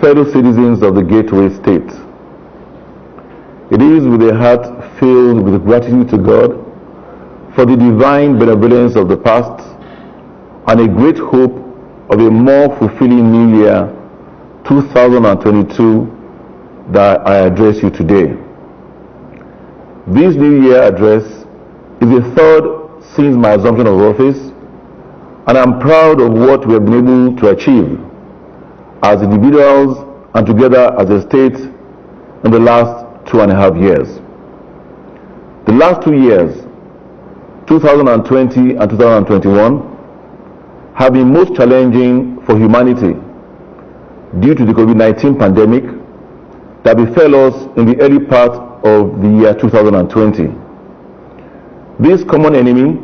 fellow citizens of the Gateway State. It is with a heart filled with gratitude to God for the divine benevolence of the past and a great hope of a more fulfilling new year 2022 that I address you today. This new year address is the third since my assumption of office, and I'm proud of what we have been able to achieve as individuals and together as a state in the last 2.5 years. The last 2 years, 2020 and 2021, have been most challenging for humanity due to the COVID-19 pandemic that befell us in the early part of the year 2020. This common enemy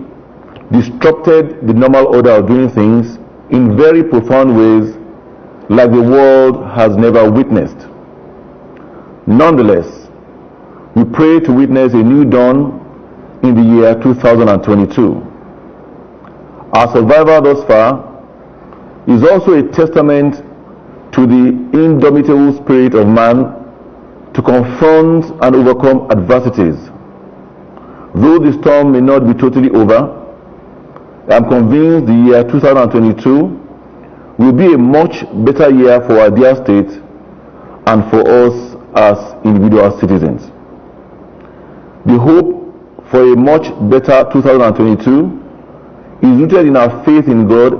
disrupted the normal order of doing things in very profound ways like the world has never witnessed. Nonetheless, we pray to witness a new dawn in the year 2022. Our survival thus far is also a testament to the indomitable spirit of man to confront and overcome adversities. Though the storm may not be totally over, I am convinced the year 2022 will be a much better year for our dear state and for us as individual citizens. The hope for a much better 2022 is rooted in our faith in God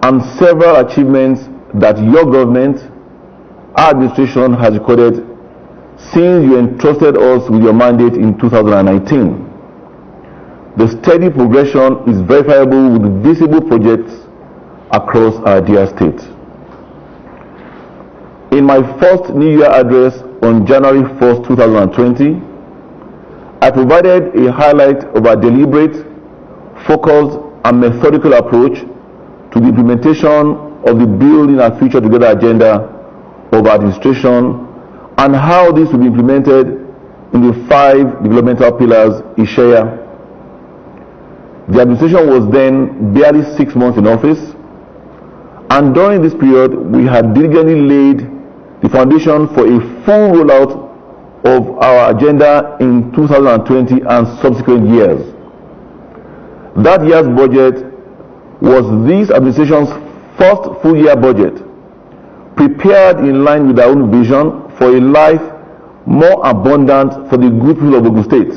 and several achievements that your government, our administration, has recorded since you entrusted us with your mandate in 2019. The steady progression is verifiable with visible projects across our dear state. In my first New Year address on January 1st, 2020, I provided a highlight of our deliberate, focused, and methodical approach to the implementation of the Building Our Future Together agenda of our administration and how this will be implemented in the 5 developmental pillars it shares. The administration was then barely 6 months in office, and during this period we had diligently laid the foundation for a full rollout of our agenda in 2020 and subsequent years. That year's budget was this administration's first full year budget, prepared in line with our own vision for a life more abundant for the good people of Ogun State.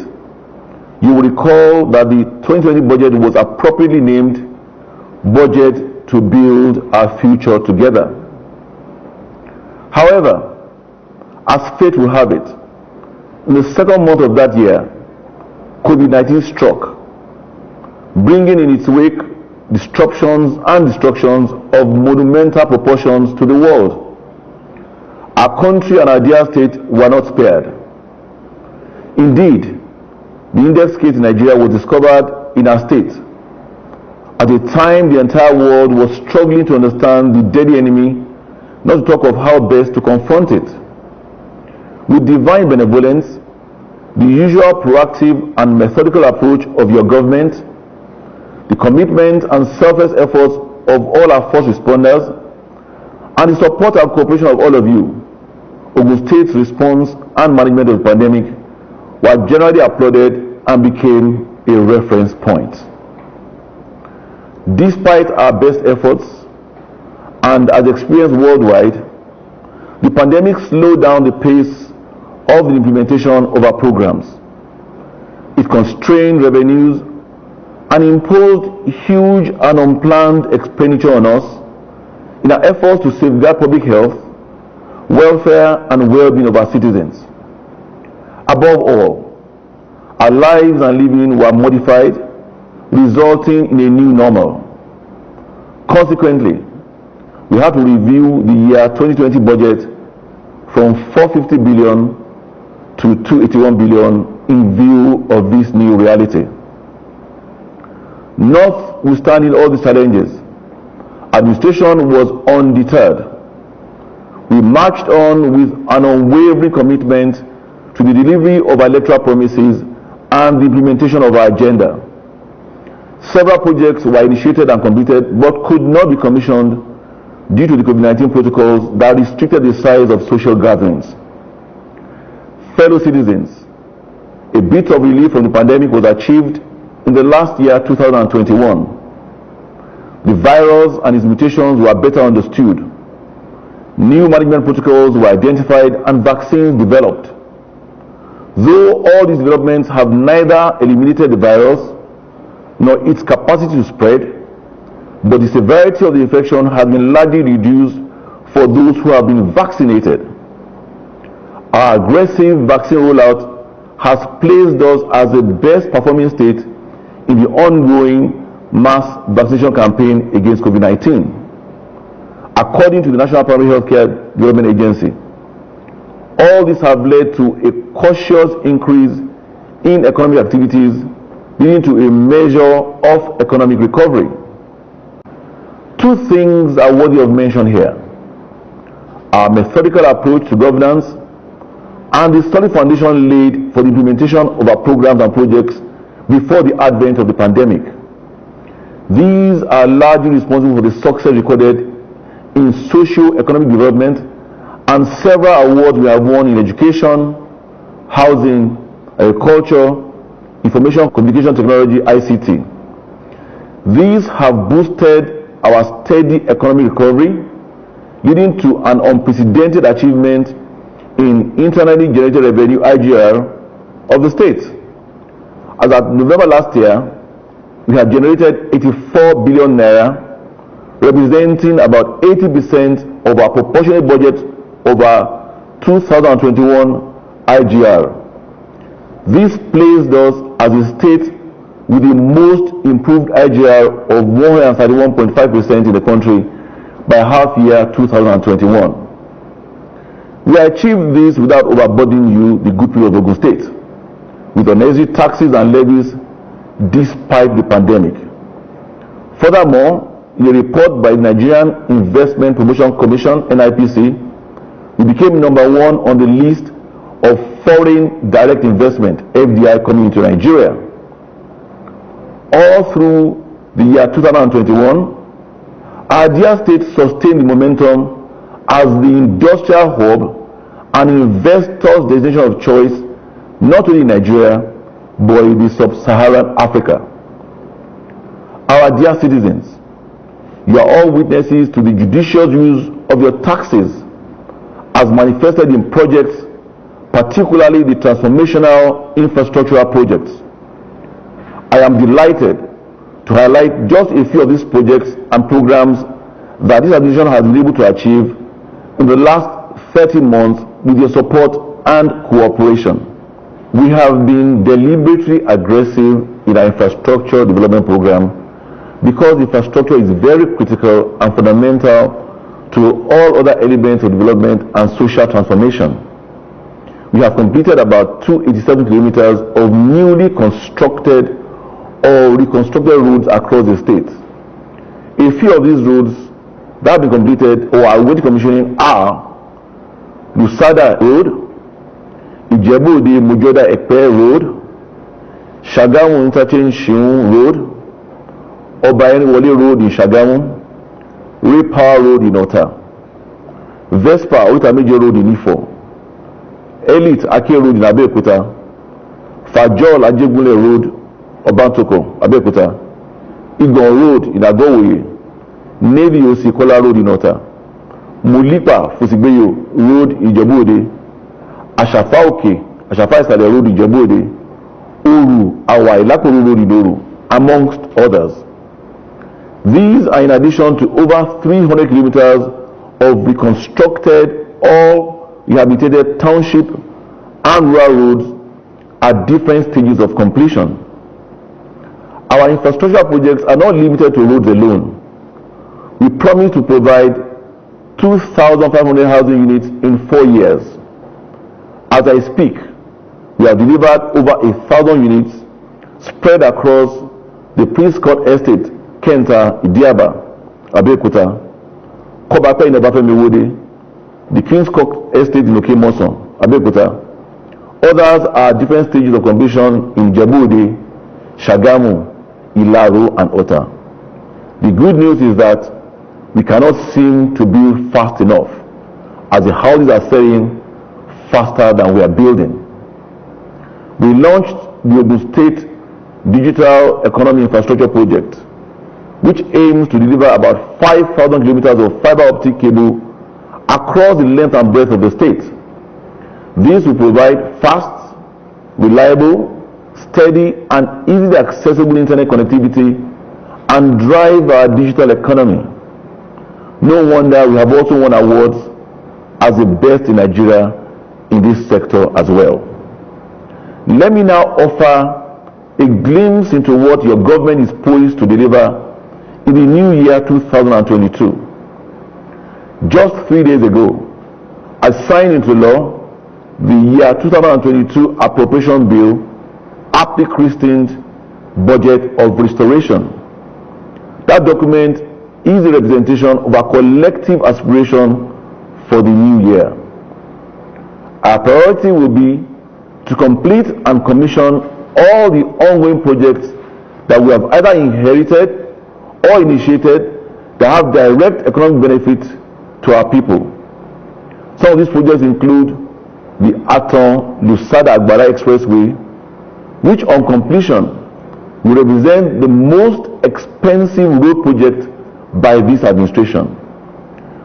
You will recall that the 2020 budget was appropriately named Budget to Build Our Future Together. However, as fate will have it, in the second month of that year, COVID-19 struck, bringing in its wake disruptions and destructions of monumental proportions to the world. Our country and our dear state were not spared. Indeed, the index case in Nigeria was discovered in our state at a time the entire world was struggling to understand the deadly enemy, not to talk of how best to confront it. With divine benevolence, the usual proactive and methodical approach of your government, the commitment and selfless efforts of all our first responders, and the support and cooperation of all of you, Ogun State's response and management of the pandemic were generally applauded and became a reference point. Despite our best efforts, and as experienced worldwide, the pandemic slowed down the pace of the implementation of our programs. It constrained revenues and imposed huge and unplanned expenditure on us in our efforts to safeguard public health, welfare, and well-being of our citizens. Above all, our lives and living were modified, resulting in a new normal. Consequently, we had to review the year 2020 budget from 450 billion to 281 billion in view of this new reality. Notwithstanding all these challenges, administration was undeterred. We marched on with an unwavering commitment to the delivery of our electoral promises and the implementation of our agenda. Several projects were initiated and completed but could not be commissioned due to the COVID-19 protocols that restricted the size of social gatherings. Fellow citizens, a bit of relief from the pandemic was achieved in the last year, 2021. The virus and its mutations were better understood. New management protocols were identified and vaccines developed. Though all these developments have neither eliminated the virus nor its capacity to spread, but the severity of the infection has been largely reduced for those who have been vaccinated. Our aggressive vaccine rollout has placed us as the best performing state in the ongoing mass vaccination campaign against COVID-19. According to the National Primary Healthcare Development Agency, all this have led to a cautious increase in economic activities, leading to a measure of economic recovery. Two things are worthy of mention here: our methodical approach to governance and the solid foundation laid for the implementation of our programs and projects before the advent of the pandemic. These are largely responsible for the success recorded in socio-economic development and several awards we have won in education, housing, agriculture, information communication technology, ICT. These have boosted our steady economic recovery, leading to an unprecedented achievement in internally generated revenue, IGR, of the state. As at November last year, we had generated 84 billion naira, representing about 80% of our proportionate budget over 2021 IGR. This placed us as a state with the most improved IGR of 131.5% in the country by half year 2021. We achieved this without overburdening you, the good people of Ogun State, with unnecessary taxes and levies despite the pandemic. Furthermore, in a report by the Nigerian Investment Promotion Commission, NIPC, we became number 1 on the list of foreign direct investment, FDI, coming into Nigeria. All through the year 2021, our dear state sustained the momentum as the industrial hub and investors' destination of choice, not only in Nigeria, but in the sub-Saharan Africa. Our dear citizens, you are all witnesses to the judicious use of your taxes as manifested in projects, particularly the transformational infrastructural projects. I am delighted to highlight just a few of these projects and programs that this administration has been able to achieve in the last 30 months with your support and cooperation. We have been deliberately aggressive in our infrastructure development program because infrastructure is very critical and fundamental to all other elements of development and social transformation. We have completed about 287 kilometers of newly constructed or reconstructed roads across the state. A few of these roads that have been completed or are waiting commissioning are Lusada Road, Ijebu-Ode Mojoda Epe Road, Shagamu Interchange Shiun Road, Obayeniwole Road in Shagamu, Repower Road in Ota, Vespa Oitameje Road in Ifo, Elite Ake Road in Abeokuta, Fajol Ajegunle Road, Obantoko, Abeokuta, Igon Road in Agowoye, Navy Osikola Road in Ota, Mulipa Fusigbeyo Road in Ijebu-Ode, Ashafa Oke, Ashafa Isale Road in Ijebu-Ode, Oru Awa Ilakoro Road in Oru, amongst others. These are in addition to over 300 kilometers of reconstructed or rehabilitated township and rural roads at different stages of completion. Our infrastructure projects are not limited to roads alone. We promise to provide 2,500 housing units in 4 years. As I speak, we have delivered over 1,000 units spread across the Prince Court Estate, Kenta, Idiaba, Abeokuta, Kobape in Obafemiwode, the King's Court Estate in Okemoson, Abeokuta. Others are different stages of completion in Ijebu-Ode, Shagamu, Ilaro, and Ota. The good news is that we cannot seem to build fast enough, as the houses are selling faster than we are building. We launched the Ogun State Digital Economy Infrastructure Project, which aims to deliver about 5,000 kilometers of fiber optic cable across the length and breadth of the state. This will provide fast, reliable, steady, and easily accessible internet connectivity and drive our digital economy. No wonder we have also won awards as the best in Nigeria in this sector as well. Let me now offer a glimpse into what your government is poised to deliver in the new year 2022. Just 3 days ago, I signed into law the year 2022 appropriation bill, aptly christened Budget of Restoration. That document is a representation of our collective aspiration for the new year. Our priority will be to complete and commission all the ongoing projects that we have either inherited or initiated that have direct economic benefit to our people. Some of these projects include the Aton-Lusada-Agbara Expressway, which on completion will represent the most expensive road project by this administration.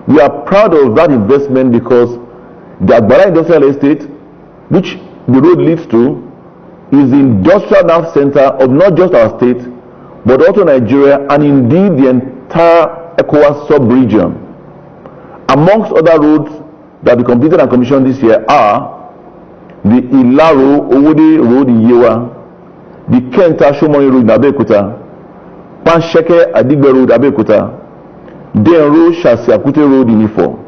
We are proud of that investment because the Agbara Industrial Estate, which the road leads to, is the industrial nerve center of not just our state, but also Nigeria and indeed the entire ECOWAS sub-region. Amongst other roads that we completed and commissioned this year are the Ilaro Owode Road in Yewa, the Kenta Shomoni Road in Abeokuta, Pansheke Adigbe Road Abeokuta, Denro Shasiakute Road in Ifo,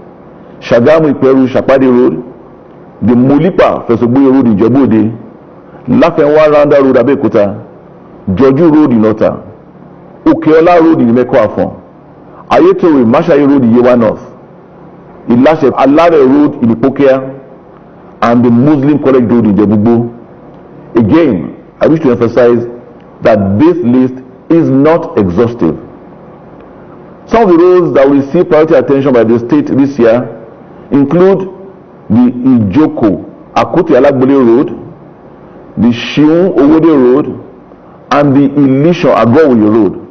Shagamu Iperu Shapadi Road, the Mulipa Fesogboye Road in Jebode, Lafenwa Randa Road Abeokuta, Joju Road in Ota, Okeola Road in Imeko-Afon, Ayetore Mashayi Road in Yewa North, Ilashe Alare Road in Ipokea, and the Muslim College Road in Jebugbo. Again, I wish to emphasize that this list is not exhaustive. Some of the roads that will receive priority attention by the state this year include the Ijoko Akuti Alagbole Road, the Shiun Owode Road, and the Ilishon Agowoye Road.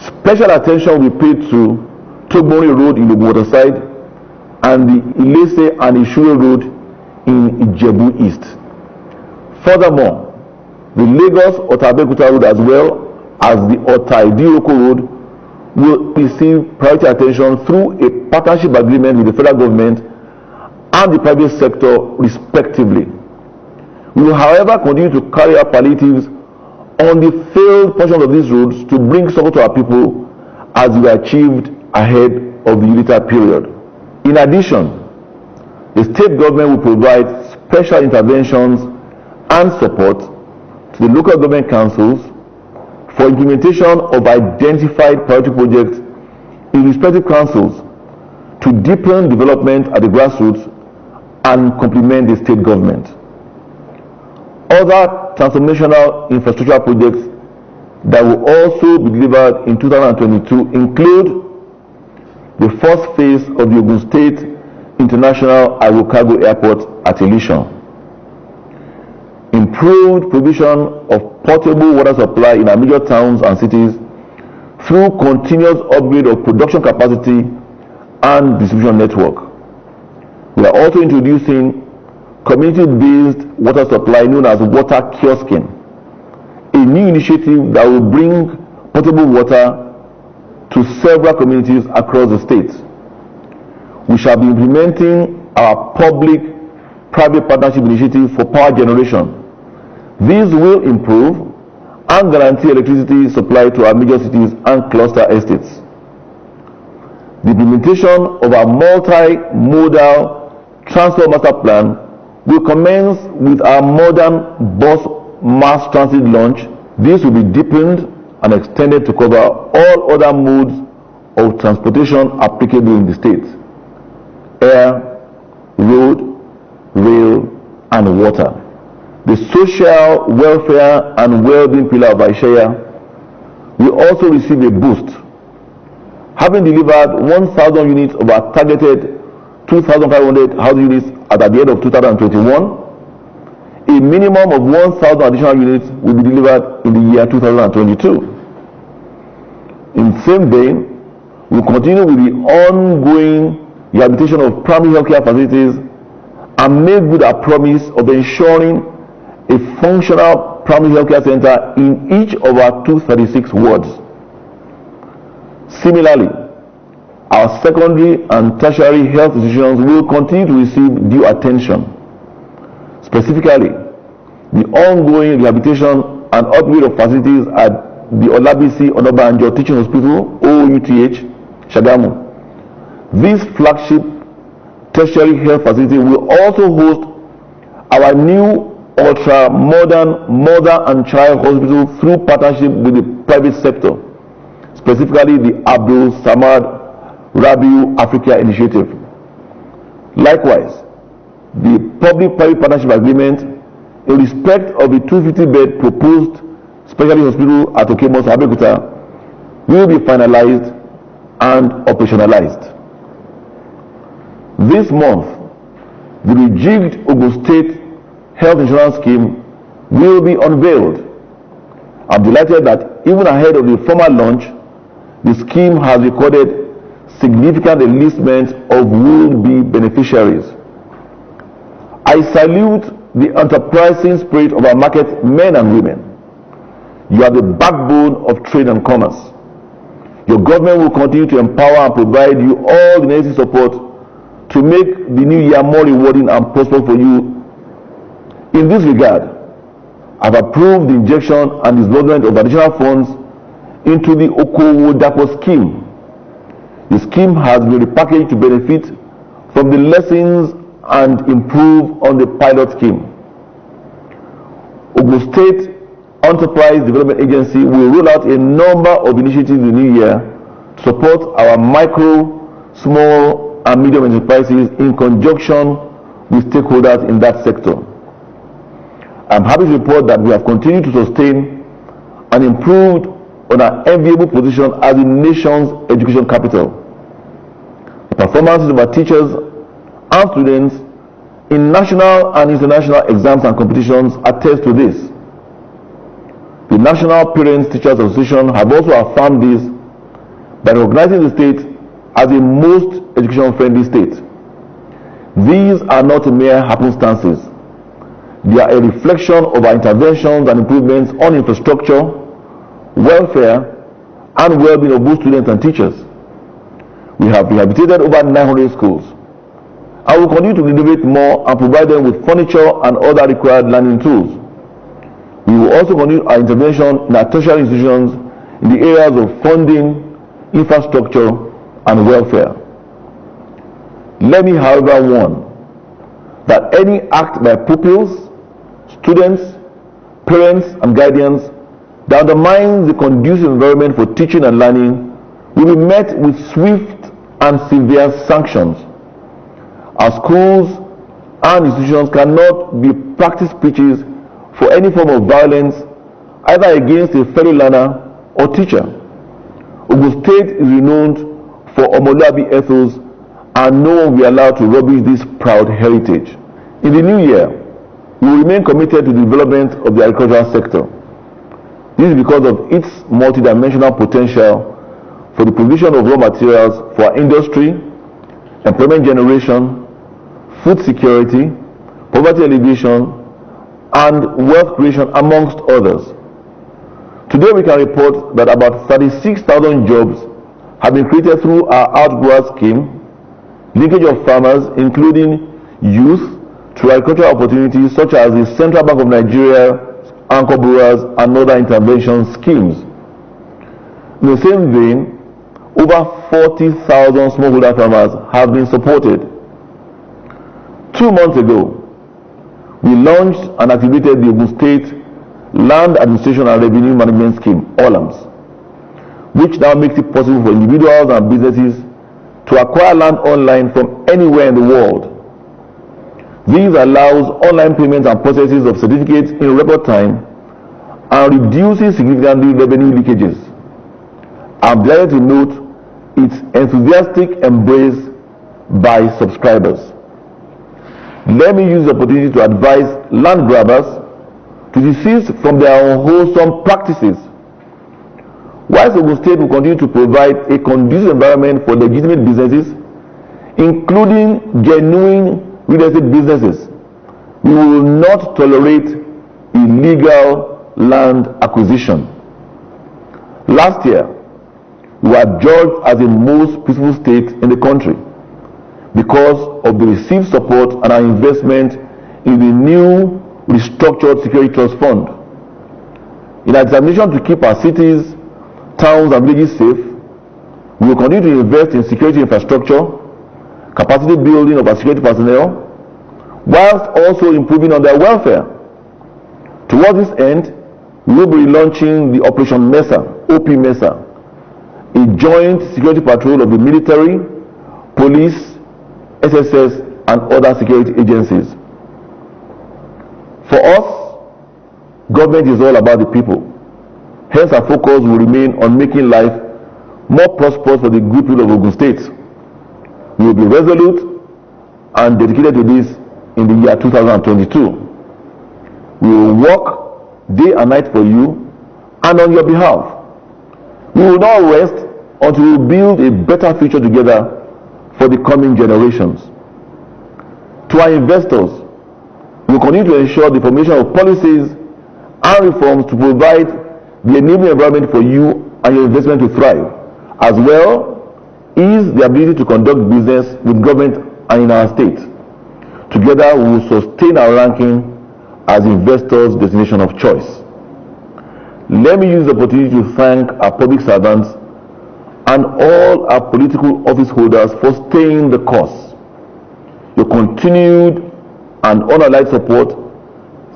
Special attention will be paid to Togbori Road in the Waterside and the Ilese and Ishure Road in Ijebu East. Furthermore, the Lagos-Ota-Abeokuta Road as well as the Ota-Idiroko Road will receive priority attention through a partnership agreement with the federal government and the private sector respectively. We will, however, continue to carry out palliatives on the failed portions of these roads to bring support to our people as we achieved ahead of the UNITA period. In addition, the state government will provide special interventions and support to the local government councils for implementation of identified priority projects in respective councils to deepen development at the grassroots and complement the state government. Other transformational infrastructure projects that will also be delivered in 2022 include the first phase of the Ogun State International Aerocargo Airport at Ilishon, improved provision of portable water supply in our major towns and cities through continuous upgrade of production capacity and distribution network. We are also introducing community-based water supply known as water kiosking, a new initiative that will bring potable water to several communities across the state. We shall be implementing our public-private partnership initiative for power generation. These will improve and guarantee electricity supply to our major cities and cluster estates. The implementation of our multi-modal transport master plan will commence with our modern bus mass transit launch. This will be deepened and extended to cover all other modes of transportation applicable in the state: air, road, rail, and water. The social welfare and well-being pillar of Aishaya will also receive a boost. having delivered 1,000 units of our targeted 2,500 housing units at the end of 2021, a minimum of 1,000 additional units will be delivered in the year 2022. In the same vein, we continue with the ongoing rehabilitation of primary healthcare facilities and make good our promise of ensuring a functional primary healthcare center in each of our 236 wards. Similarly, our secondary and tertiary health institutions will continue to receive due attention. Specifically, the ongoing rehabilitation and upgrade of facilities at the Olabisi Onabanjo Teaching Hospital, OUTH, Shagamu. This flagship tertiary health facility will also host our new ultra-modern mother and child hospital through partnership with the private sector, specifically the Abdul Samad Rabiu Africa Initiative. Likewise, the public-private partnership agreement in respect of the 250-bed proposed specialty hospital at Okemos, Abeokuta will be finalized and operationalized. This month, the rejigged Ogun State Health Insurance Scheme will be unveiled. I'm delighted that even ahead of the formal launch, the scheme has recorded significant enlistment of will-be beneficiaries. I salute the enterprising spirit of our market men and women. You are the backbone of trade and commerce. Your government will continue to empower and provide you all the necessary support to make the new year more rewarding and prosperous for you. In this regard, I've approved the injection and disbursement of additional funds into the Okowo Dapo scheme. The scheme has been repackaged to benefit from the lessons and improve on the pilot scheme. Ogun State Enterprise Development Agency will roll out a number of initiatives in the new year to support our micro, small, and medium enterprises in conjunction with stakeholders in that sector. I'm happy to report that we have continued to sustain and improved on our enviable position as the nation's education capital. The performances of our teachers and students in national and international exams and competitions attest to this. The National Parents Teachers Association have also affirmed this by recognizing the state as a most education-friendly state. These are not mere happenstances. They are a reflection of our interventions and improvements on infrastructure, welfare, and well-being of both students and teachers. We have rehabilitated over 900 schools. I will continue to renovate more and provide them with furniture and other required learning tools. We will also continue our intervention in our tertiary institutions in the areas of funding, infrastructure, and welfare. Let me, however, warn that any act by pupils, students, parents, and guardians that undermines the conducive environment for teaching and learning will be met with swift and severe sanctions. Our schools and institutions cannot be practice pitches for any form of violence, either against a fellow learner or teacher. Ogun State is renowned for Omoluabi ethos, and no one will be allowed to rubbish this proud heritage. In the new year, we will remain committed to the development of the agricultural sector. This is because of its multidimensional potential for the provision of raw materials for our industry, employment generation, food security, poverty alleviation, and wealth creation, amongst others. Today we can report that about 36,000 jobs have been created through our outgrower scheme, linkage of farmers, including youth, to agricultural opportunities such as the Central Bank of Nigeria, Anchor Brewers, and other intervention schemes. In the same vein, over 40,000 smallholder farmers have been supported. 2 months ago, we launched and activated the Ogun State Land Administration and Revenue Management Scheme, OLAMS, which now makes it possible for individuals and businesses to acquire land online from anywhere in the world. This allows online payments and processes of certificates in record time and reduces significantly revenue leakages. I'm delighted to note its enthusiastic embrace by subscribers. Let me use the opportunity to advise land grabbers to desist from their unwholesome practices. Whilst Ogun State will continue to provide a conducive environment for legitimate businesses, including genuine real estate businesses, we will not tolerate illegal land acquisition. Last year, we were judged as the most peaceful state in the country because of the received support and our investment in the new restructured security trust fund. In our determination to keep our cities, towns and villages safe, we will continue to invest in security infrastructure, capacity building of our security personnel, whilst also improving on their welfare. Towards this end, we will be relaunching the Operation MESA, OP MESA, a joint security patrol of the military, police, SSS, and other security agencies. For us, government is all about the people. Hence, our focus will remain on making life more prosperous for the good people of Ogun State. We will be resolute and dedicated to this in the year 2022. We will work day and night for you and on your behalf. We will not rest until we build a better future together for the coming generations. To our investors, we will continue to ensure the formation of policies and reforms to provide the enabling environment for you and your investment to thrive, as well as the ability to conduct business with government and in our state. Together, we will sustain our ranking as investors' destination of choice. Let me use the opportunity to thank our public servants and all our political office holders for staying the course. Your continued and unallied support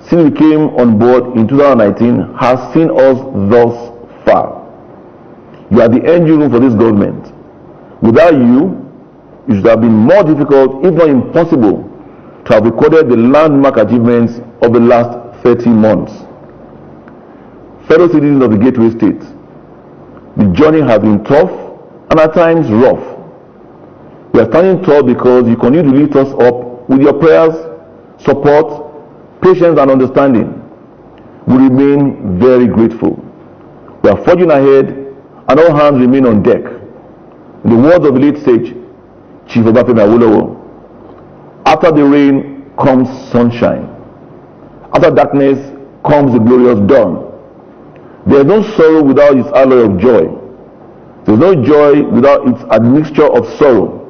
since we came on board in 2019 has seen us thus far. You are the engine room for this government. Without you, it should have been more difficult, if not impossible, to have recorded the landmark achievements of the last 30 months. Fellow citizens of the Gateway State, the journey has been tough and at times rough. We are standing tall because you continue to lift us up with your prayers, support, patience and understanding. We remain very grateful. We are forging ahead and all hands remain on deck. In the words of the late sage, Chief Obafemi Awolowo, after the rain comes sunshine. After darkness comes the glorious dawn. There is no sorrow without its alloy of joy. There is no joy without its admixture of sorrow.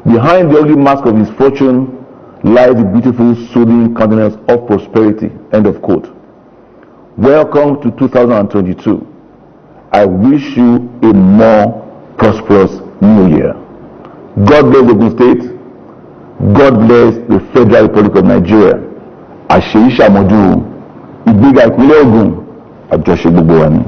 Behind the ugly mask of misfortune lies the beautiful, soothing countenance of prosperity. End of quote. Welcome to 2022. I wish you a more prosperous new year. God bless Ogun State. God bless the Federal Republic of Nigeria. Àṣeyí ṣàmójú ìgbéga ìpínlẹ̀ Ògùn àjọṣe gbogbo wa ni.